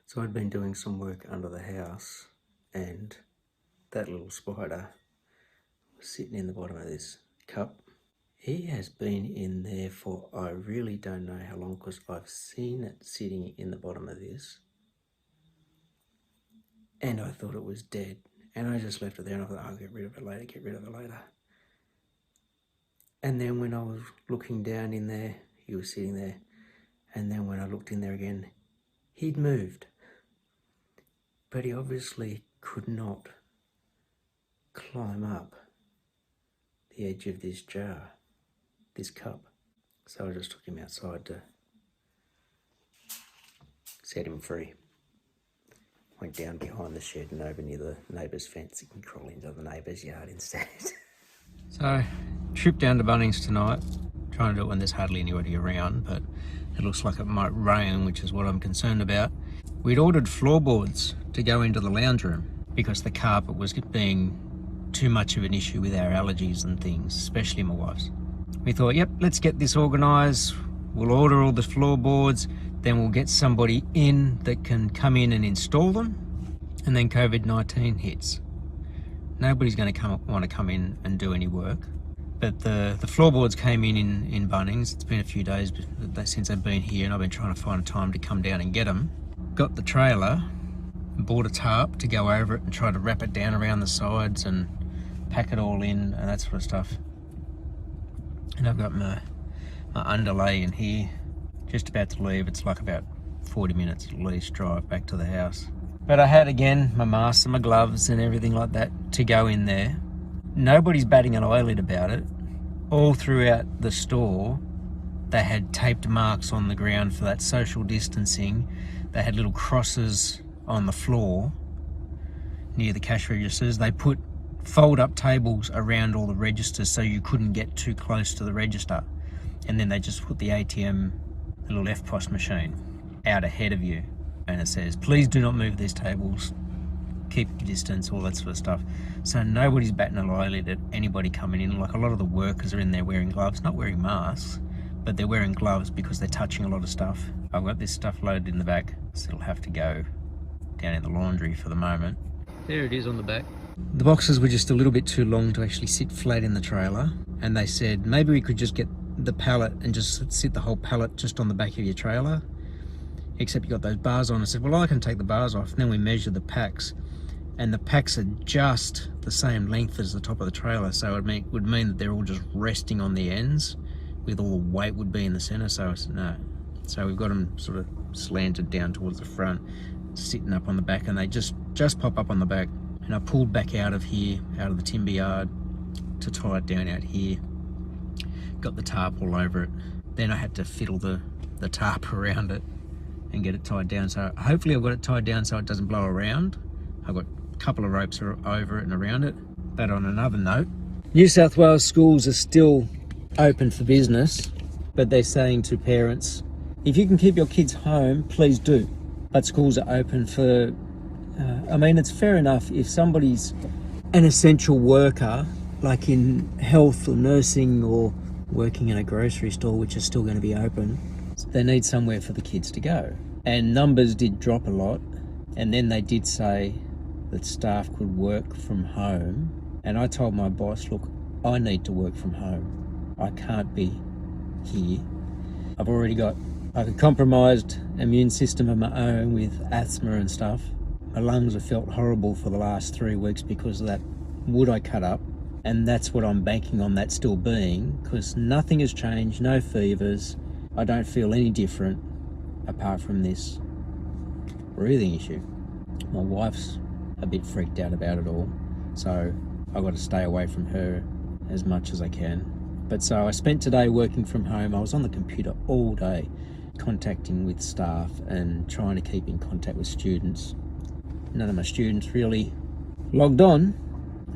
So I'd been doing some work under the house and that little spider was sitting in the bottom of this cup. He has been in there for I really don't know how long, because I've seen it sitting in the bottom of this and I thought it was dead, and I just left it there and I thought, I'll get rid of it later. And then when I was looking down in there, he was sitting there, and then when I looked in there again, he'd moved. But he obviously could not climb up the edge of this jar, this cup. So I just took him outside to set him free. Went down behind the shed and over near the neighbour's fence. He can crawl into the neighbour's yard instead. So, trip down to Bunnings tonight. Trying to do it when there's hardly anybody around, but it looks like it might rain, which is what I'm concerned about. We'd ordered floorboards to go into the lounge room because the carpet was being too much of an issue with our allergies and things, especially my wife's. We thought, yep, let's get this organised. We'll order all the floorboards, then we'll get somebody in that can come in and install them, and then COVID-19 hits. Nobody's going to want to come in and do any work. But the floorboards came in Bunnings. It's been a few days since I've been here, and I've been trying to find a time to come down and get them. Got the trailer, bought a tarp to go over it and try to wrap it down around the sides and pack it all in and that sort of stuff. And I've got my underlay in here, just about to leave. It's like about 40 minutes at least drive back to the house. But I had, again, my mask and my gloves and everything like that to go in there. Nobody's batting an eyelid about it. All throughout the store, they had taped marks on the ground for that social distancing. They had little crosses on the floor near the cash registers. They put fold-up tables around all the registers so you couldn't get too close to the register. And then they just put the ATM, the little FPOS machine, out ahead of you. And it says, please do not move these tables, keep your distance, all that sort of stuff. So nobody's batting an eyelid at anybody coming in. Like, a lot of the workers are in there wearing gloves, not wearing masks, but they're wearing gloves because they're touching a lot of stuff. I've got this stuff loaded in the back, so it'll have to go down in the laundry for the moment. There it is on the back. The boxes were just a little bit too long to actually sit flat in the trailer, and they said maybe we could just get the pallet and just sit the whole pallet just on the back of your trailer, except you got those bars on. I said, well, I can take the bars off. And then we measured the packs, and the packs are just the same length as the top of the trailer, so it would mean that they're all just resting on the ends, with all the weight would be in the center. So I said no. So we've got them sort of slanted down towards the front, sitting up on the back, and they just pop up on the back. And I pulled back out of here, out of the timber yard, to tie it down out here. Got the tarp all over it. Then I had to fiddle the tarp around it and get it tied down. So hopefully I've got it tied down so it doesn't blow around. I've got a couple of ropes over it and around it. But on another note, New South Wales schools are still open for business, but they're saying to parents, if you can keep your kids home, please do. But schools are open for, I mean, it's fair enough if somebody's an essential worker, like in health or nursing or working in a grocery store, which is still going to be open, they need somewhere for the kids to go. And numbers did drop a lot, and then they did say that staff could work from home. And I told my boss, look, I need to work from home. I can't be here. I've already got like a compromised immune system of my own with asthma and stuff. My lungs have felt horrible for the last 3 weeks because of that wood I cut up. And that's what I'm banking on that still being, because nothing has changed, no fevers. I don't feel any different apart from this breathing issue. My wife's a bit freaked out about it all, so I've got to stay away from her as much as I can. But so I spent today working from home. I was on the computer all day, contacting with staff and trying to keep in contact with students. None of my students really logged on.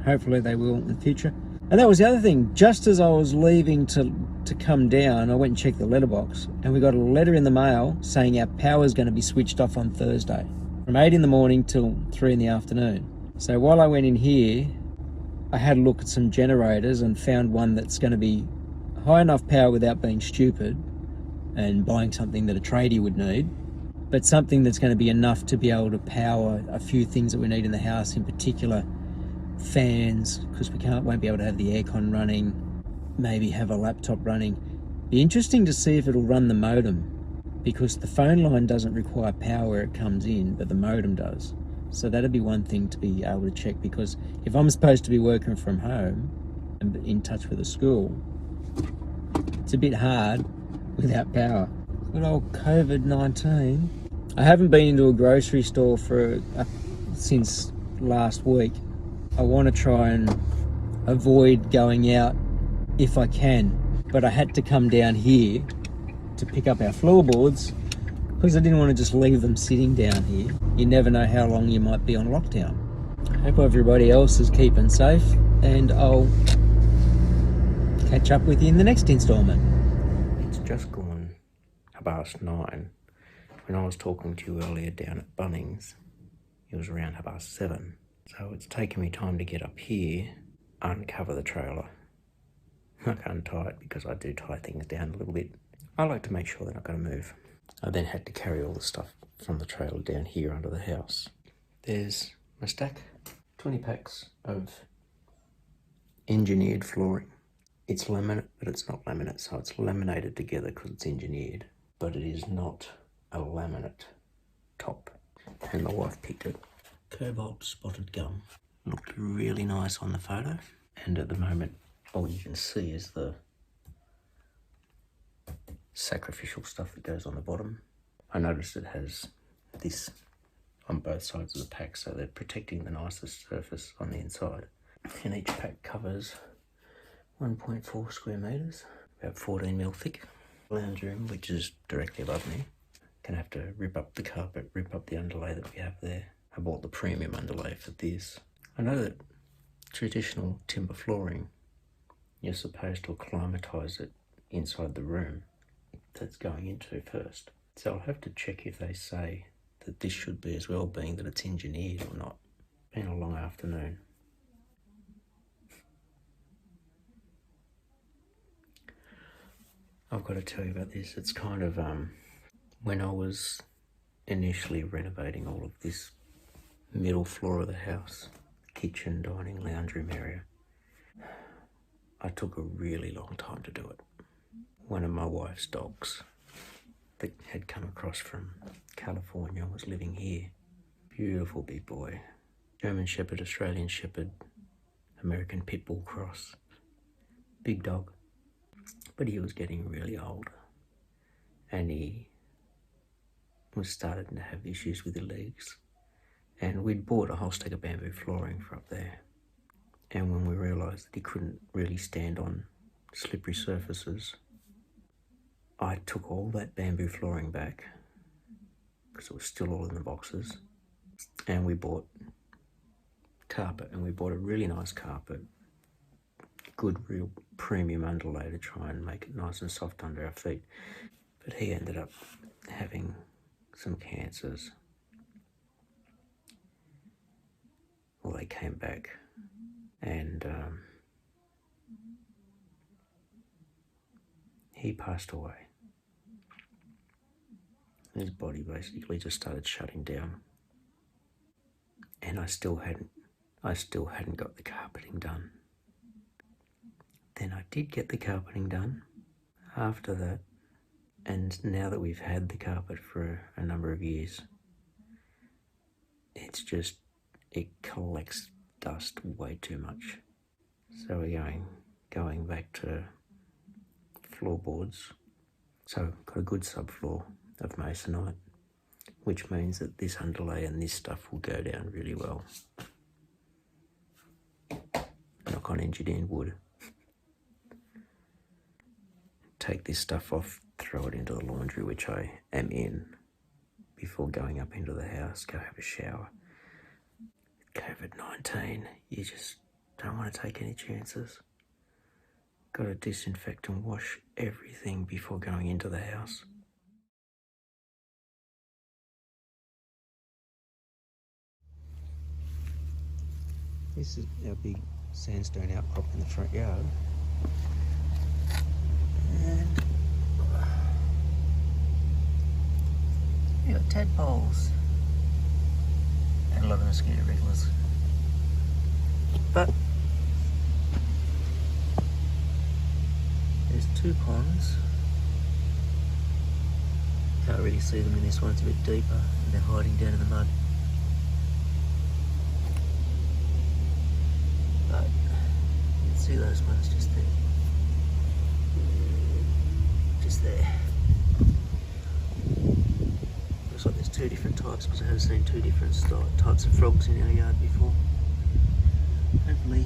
Hopefully they will in the future. And that was the other thing. Just as I was leaving to come down, I went and checked the letterbox, and we got a letter in the mail saying our power's going to be switched off on Thursday from 8 in the morning till 3 in the afternoon. So while I went in here, I had a look at some generators and found one that's going to be high enough power without being stupid and buying something that a tradie would need, but something that's going to be enough to be able to power a few things that we need in the house, in particular fans, because we won't be able to have the aircon running, maybe have a laptop running. Be interesting to see if it'll run the modem, because the phone line doesn't require power where it comes in, but the modem does. So that'd be one thing to be able to check, because if I'm supposed to be working from home and in touch with the school, it's a bit hard without power. Good old COVID-19. I haven't been into a grocery store since last week. I want to try and avoid going out if I can, but I had to come down here to pick up our floorboards because I didn't want to just leave them sitting down here. You never know how long you might be on lockdown. I hope everybody else is keeping safe, and I'll catch up with you in the next installment. It's just gone 9:30. When I was talking to you earlier down at Bunnings, it was around 7:30. So it's taken me time to get up here, uncover the trailer. I can't tie it because I do tie things down a little bit. I like to make sure they're not going to move. I then had to carry all the stuff from the trailer down here under the house. There's my stack, 20 packs of engineered flooring. It's laminate, but it's not laminate, so it's laminated together because it's engineered, but it is not a laminate top. And my wife picked it. Cobalt spotted gum. Looked really nice on the photo, and at the moment all you can see is the sacrificial stuff that goes on the bottom. I noticed it has this on both sides of the pack, so they're protecting the nicest surface on the inside. And each pack covers 1.4 square metres, about 14 mil thick. Lounge room, which is directly above me. Gonna have to rip up the carpet, rip up the underlay that we have there. I bought the premium underlay for this. I know that traditional timber flooring, you're supposed to acclimatise it inside the room that's going into first. So I'll have to check if they say that this should be as well, being that it's engineered or not. Been a long afternoon. I've got to tell you about this. It's kind of, when I was initially renovating all of this middle floor of the house, kitchen, dining, lounge room area, I took a really long time to do it. One of my wife's dogs that had come across from California was living here. Beautiful big boy. German Shepherd, Australian Shepherd, American Pit Bull cross. Big dog. But he was getting really old. And he was starting to have issues with the legs. And we'd bought a whole stack of bamboo flooring for up there. And when we realised that he couldn't really stand on slippery surfaces, I took all that bamboo flooring back because it was still all in the boxes, and we bought carpet, and we bought a really nice carpet, good real premium underlay to try and make it nice and soft under our feet. But he ended up having some cancers. Well, they came back, and he passed away. His body basically just started shutting down, and I still hadn't got the carpeting done. Then I did get the carpeting done after that, and now that we've had the carpet for a number of years, it collects dust way too much. So we're going back to floorboards. So got a good subfloor of masonite, which means that this underlay and this stuff will go down really well. Knock on engineered wood. Take this stuff off, throw it into the laundry, which I am in, before going up into the house, go have a shower. COVID-19, you just don't want to take any chances. Got to disinfect and wash everything before going into the house. This is our big sandstone outcrop in the front yard. And yeah, of tadpoles and a lot of mosquito wrigglers. But there's 2 ponds. Can't really see them in this one, it's a bit deeper and they're hiding down in the mud. But you can see those ones just there. Just there. Looks like there's 2 different types because I have seen 2 different types of frogs in our yard before. Hopefully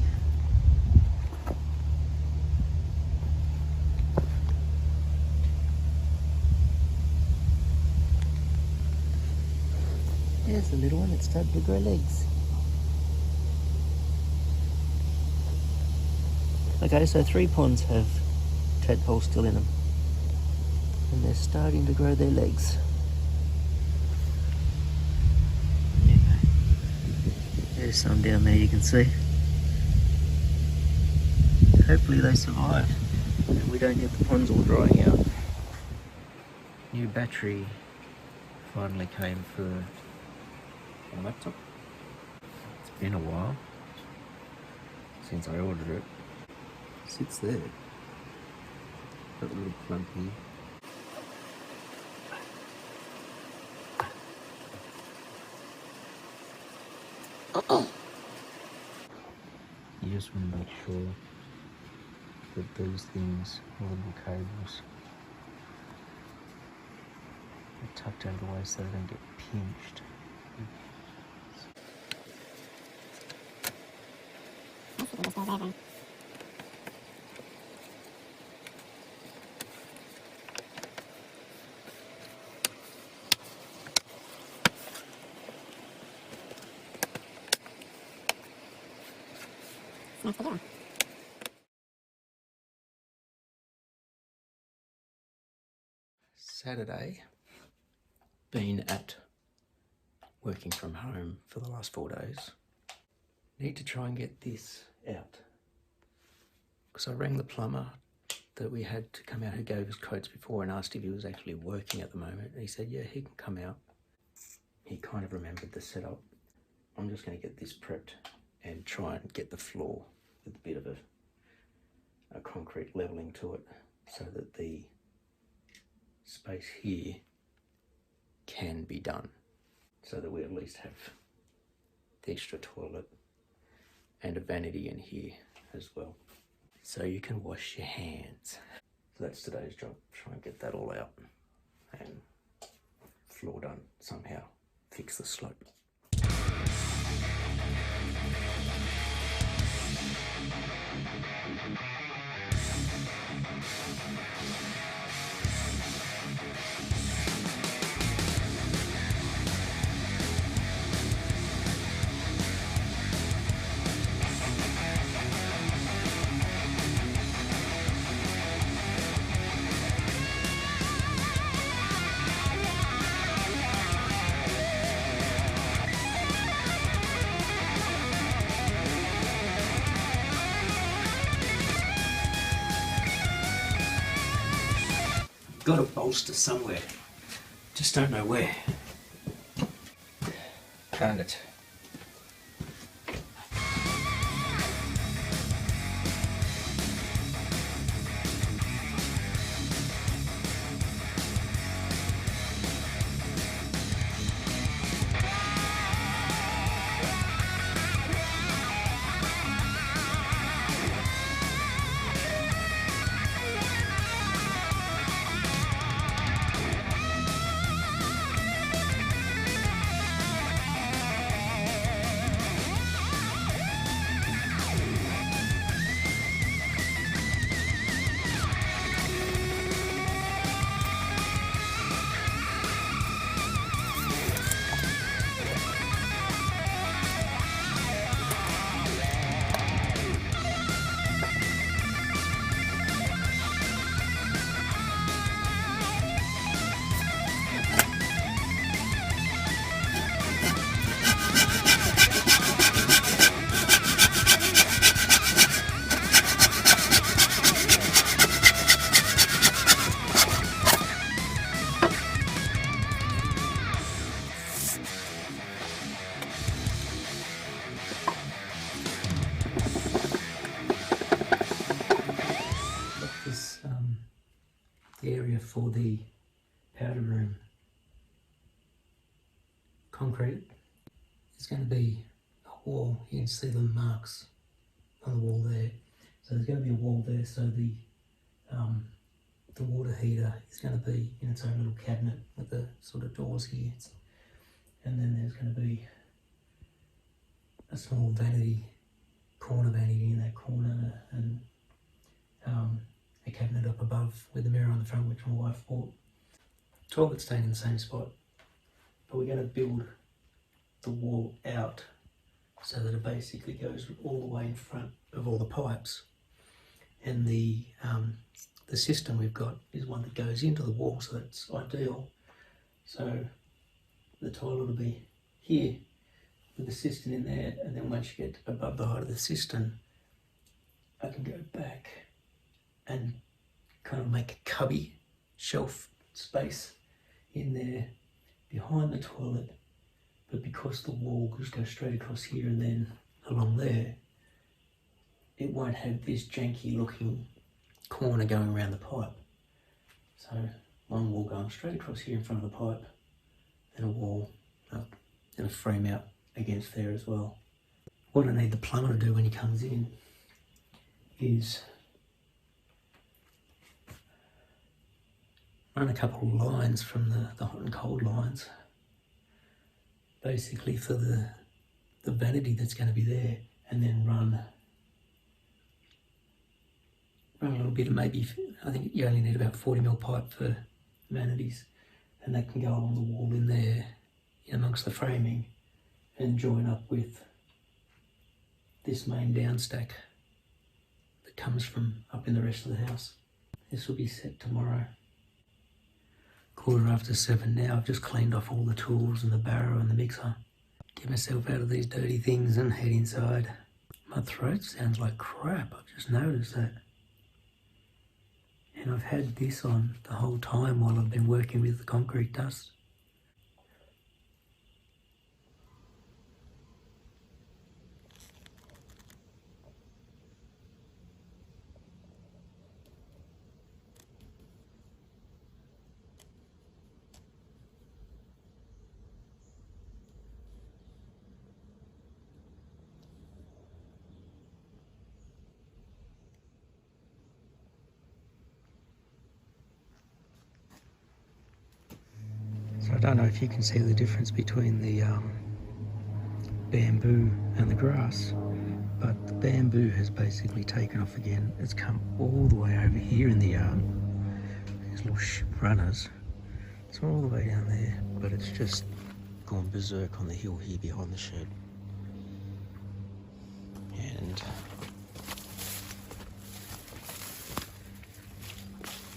there's the little one that started to grow legs. Okay, so 3 ponds have tadpoles still in them. And they're starting to grow their legs. Yeah. There's some down there you can see. Hopefully they survive and we don't get the ponds all drying out. New battery finally came for my laptop. It's been a while since I ordered it. It sits there. Got a little plug here. You just want to make sure that these things, all the little cables, are tucked out of the way so they don't get pinched. Saturday, been at working from home for the last 4 days. Need to try and get this out. Because I rang the plumber that we had to come out who gave us quotes before and asked if he was actually working at the moment. And he said, yeah, he can come out. He kind of remembered the setup. I'm just going to get this prepped and try and get the floor with a bit of a concrete leveling to it so that the space here can be done, so that we at least have the extra toilet and a vanity in here as well, so you can wash your hands. So that's today's job, try and get that all out and floor done somehow, fix the slope. Got a bolster somewhere, just don't know where. Found it. for the powder room concrete. There's going to be a wall. You can see the marks on the wall there. So there's going to be a wall there, so the water heater is going to be in its own little cabinet with the sort of doors here. And then there's going to be a small vanity, corner vanity in that corner, and a cabinet up above with a mirror on the front, which my wife bought. Toilet's staying in the same spot, but we're going to build the wall out so that it basically goes all the way in front of all the pipes. And the system we've got is one that goes into the wall, so that's ideal. So the toilet will be here with the cistern in there, and then once you get above the height of the cistern, I can go back and kind of make a cubby shelf space in there behind the toilet. But because the wall just goes straight across here and then along there, it won't have this janky looking corner going around the pipe. So one wall going straight across here in front of the pipe, and a wall up and a frame out against there as well. What I need the plumber to do when he comes in is run a couple of lines from the hot and cold lines, basically for the vanity that's going to be there, and then run a little bit of, maybe, I think you only need about 40mm pipe for vanities, and that can go along the wall in there amongst the framing and join up with this main downstack that comes from up in the rest of the house. This will be set tomorrow. 7:15 now. I've just cleaned off all the tools and the barrow and the mixer. Get myself out of these dirty things and head inside. My throat sounds like crap, I've just noticed that. And I've had this on the whole time while I've been working with the concrete dust. So I don't know if you can see the difference between the bamboo and the grass, but the bamboo has basically taken off again. It's come all the way over here in the yard. These little runners. It's all the way down there, but it's just gone berserk on the hill here behind the shed. And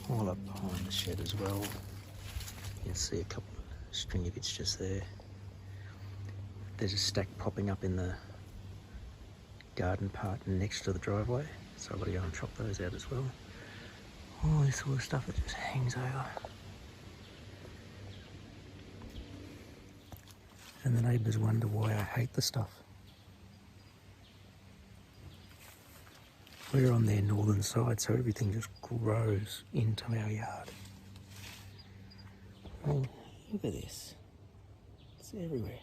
all up behind the shed as well. You can see a couple of stringy bits just there. There's a stack popping up in the garden part next to the driveway, so I've got to go and chop those out as well. All this sort of stuff that just hangs over. And the neighbours wonder why I hate the stuff. We're on their northern side, so everything just grows into our yard. Oh, look at this. It's everywhere.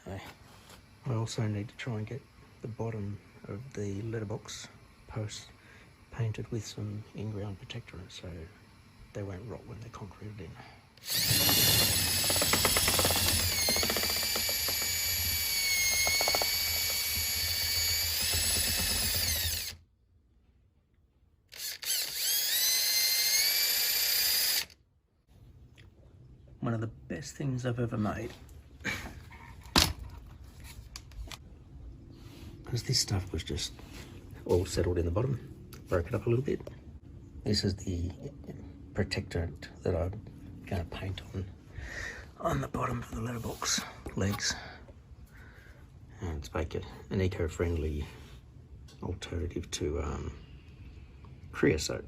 I also need to try and get the bottom of the letterbox posts painted with some in-ground protectorant so they won't rot when they're concreted in. One of the best things I've ever made. Because this stuff was just all settled in the bottom. Broke it up a little bit. This is the protectorant that I'm going to paint on the bottom of the letterbox legs. And it's make it an eco-friendly alternative to creosote.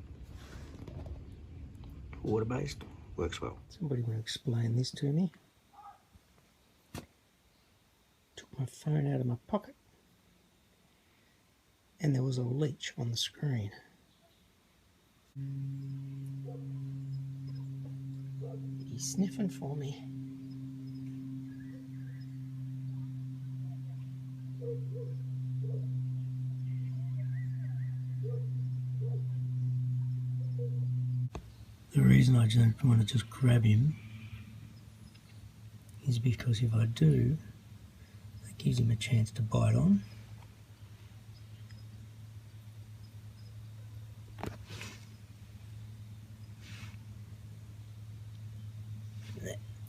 Water-based. Works well. Somebody want to explain this to me? Took my phone out of my pocket and there was a leech on the screen. He's sniffing for me. The reason I don't want to just grab him is because if I do, that gives him a chance to bite on.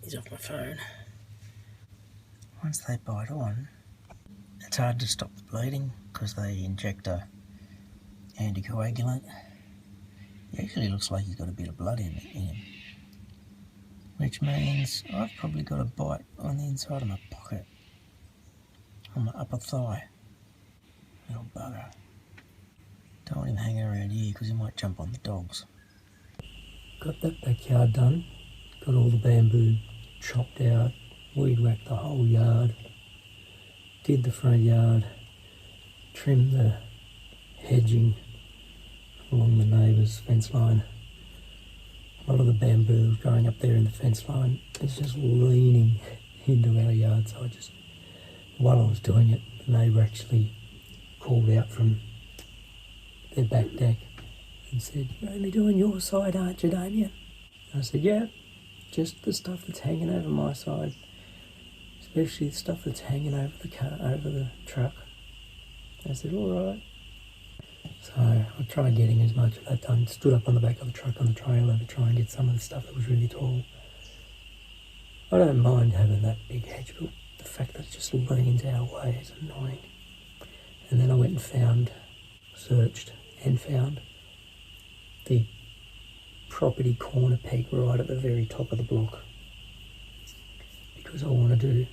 He's off my phone. Once they bite on, it's hard to stop the bleeding because they inject a anticoagulant. It actually looks like he's got a bit of blood in him, which means I've probably got a bite on the inside of my pocket, on my upper thigh. Little bugger. Don't want him hanging around here because he might jump on the dogs. Got that backyard done. Got all the bamboo chopped out, weed whacked the whole yard, did the front yard, trimmed the hedging along the neighbour's fence line. A lot of the bamboo growing up there in the fence line is just leaning into our yard, so while I was doing it, the neighbour actually called out from their back deck and said, "You're only doing your side, aren't you, Damien?" And I said, "Yeah, just the stuff that's hanging over my side, especially the stuff that's hanging over the car, over the truck." I said, "All right." So I tried getting as much of that done. Stood up on the back of the truck on the trailer to try and get some of the stuff that was really tall. I don't mind having that big hedge, but the fact that it just leans our way is annoying. And then I went and searched and found the property corner peg right at the very top of the block, because I want to do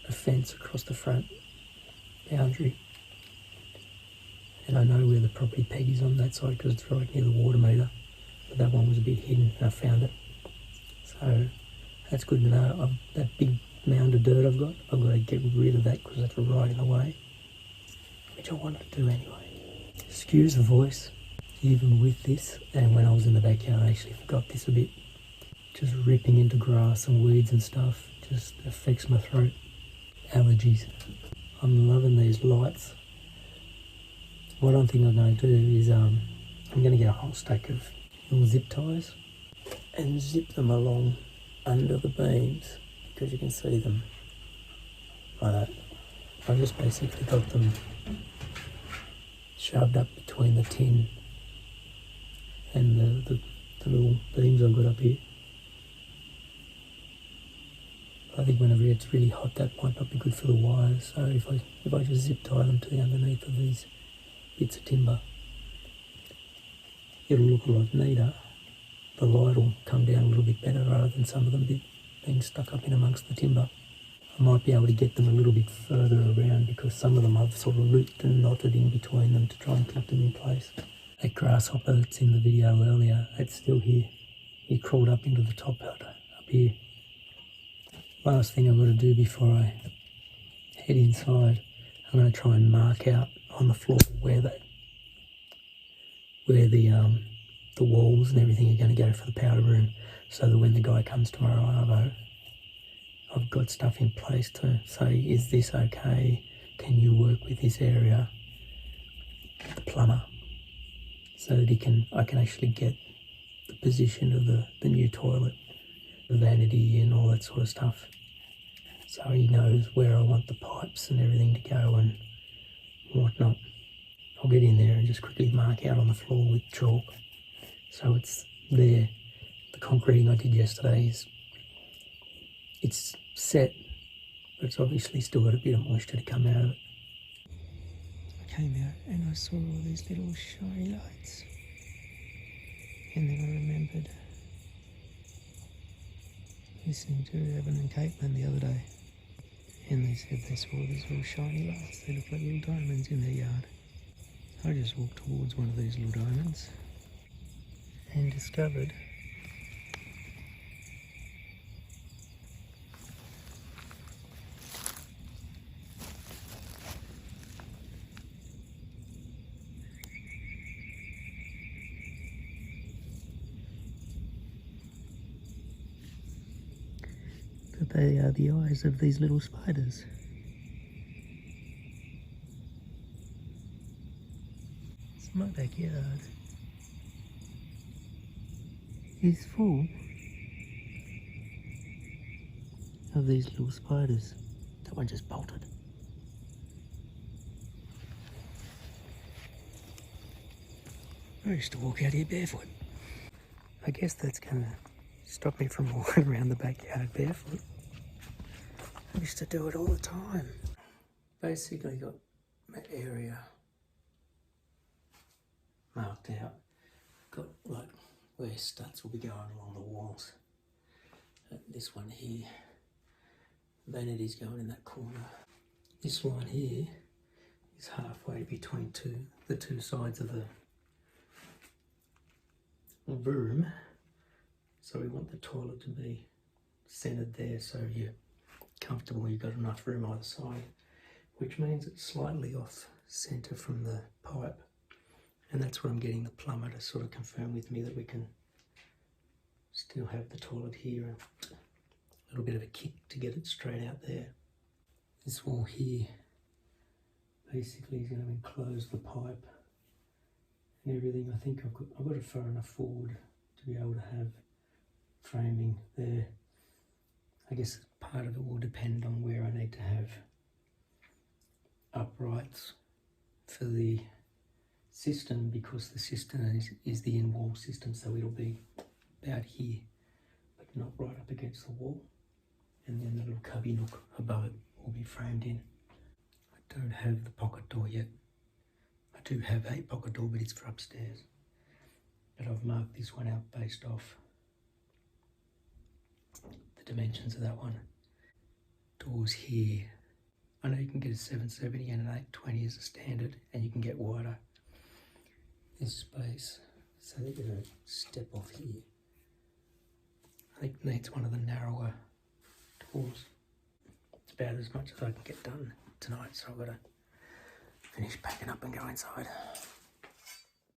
a fence across the front boundary, and I know where the property peg is on that side because it's right near the water meter, but that one was a bit hidden and I found it, so that's good to know. That big mound of dirt I've got to get rid of that because that's right in the way, which I wanted to do anyway. Excuse the voice. Even with this, and when I was in the backyard I actually forgot this a bit. Just ripping into grass and weeds and stuff just affects my throat. Allergies. I'm loving these lights. What I think I'm going to do is I'm going to get a whole stack of little zip ties and zip them along under the beams because you can see them like that. I've just basically got them shoved up between the tin and the little beams I've got up here. I think whenever it's really hot that might not be good for the wires, so if I just zip tie them to the underneath of these bits of timber, it'll look a lot neater. The light will come down a little bit better rather than some of them being stuck up in amongst the timber. I might be able to get them a little bit further around because some of them I've sort of looped and knotted in between them to try and keep them in place. That grasshopper that's in the video earlier, it's still here. He crawled up into the top up here. Last thing I've got to do before I head inside, I'm going to try and mark out on the floor where the walls and everything are going to go for the powder room, so that when the guy comes tomorrow, I've got stuff in place to say, is this okay? Can you work with this area? The plumber. So that I can actually get the position of the new toilet, the vanity and all that sort of stuff. So he knows where I want the pipes and everything to go and whatnot. I'll get in there and just quickly mark out on the floor with chalk. So it's there. The concreting I did yesterday it's set, but it's obviously still got a bit of moisture to come out of it. I came out and I saw all these little shiny lights, and then I remembered listening to Evan and Caitlin the other day, and they said they saw these little shiny lights. They look like little diamonds in their yard. I just walked towards one of these little diamonds and discovered they are the eyes of these little spiders. It's my backyard. It's full of these little spiders. That one just bolted. I used to walk out here barefoot. I guess that's going to stop me from walking around the backyard barefoot. I used to do it all the time. Basically got my area marked out. Got like where studs will be going along the walls. This one here, vanity's going in that corner. This one here is halfway between the two sides of the room. So we want the toilet to be centered there so you're comfortable, you've got enough room either side, which means it's slightly off center from the pipe. And that's what I'm getting the plumber to sort of confirm with me, that we can still have the toilet here and a little bit of a kick to get it straight out there. This wall here basically is going to enclose the pipe and everything. I think I've got it far enough forward to be able to have framing there. I guess part of it will depend on where I need to have uprights for the system, because the system is the in-wall system, so it'll be about here but not right up against the wall, and then the little cubby nook above it will be framed in. I don't have the pocket door yet. I do have a pocket door, but it's for upstairs, but I've marked this one out based off the dimensions of that one. Doors here, I know you can get a 770 and an 820 as a standard, and you can get wider. This space, so that you don't step off here, I think it needs one of the narrower doors. It's about as much as I can get done tonight, so I've got to finish packing up and go inside.